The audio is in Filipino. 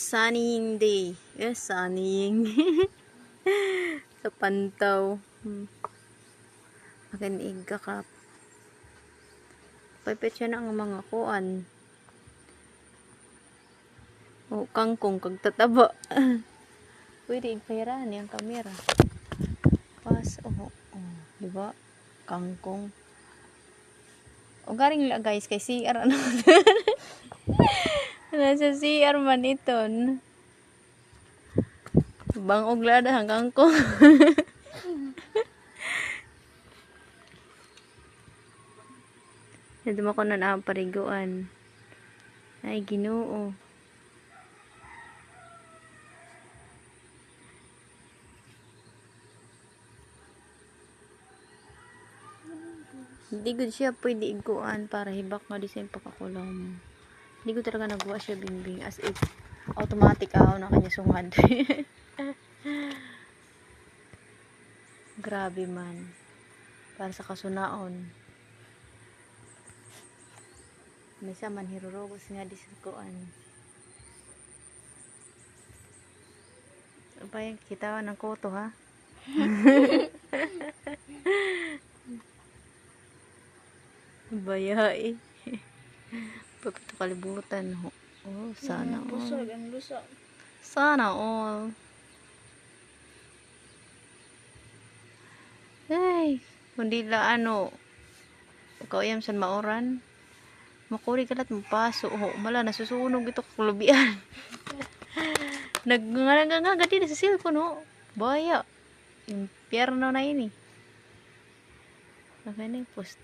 Sunnying day. Yes, sunnying. Sa Pantaw. Akin igakap. Pipit siya na ang mga kuan. O, kangkong kagtataba. Pwede igpahirahan yung kamera. Pas, diba? Kangkong. O, garing lang guys, kay CR ano. Nasa CR man iton. Bangog lada hanggang kangkong. Hindi mo ko na napariguan. Ay, Ginoo. Hindi ko siya pwede iguan para hibak nga di sa pagkakulaw mo. Hindi ko talaga nagawa siya bimbing as if automatic ako na kanya sungad. Grabe man. Para sa kasunaon. May sa man hirurugos nga di sa kuan. Apa yung kita ng koto ha? Bayai. Pagkito kalibutan. Oh, sana all. Sana all. Ay, kundi la ano. Ikaw yam san maoran. Makuri kalat mo paso. Oh, mala nasusunog ito kakulubian. Nagngagagadi na sa cellphone oh. Baya. Impyerno na ini. Okay na yung post.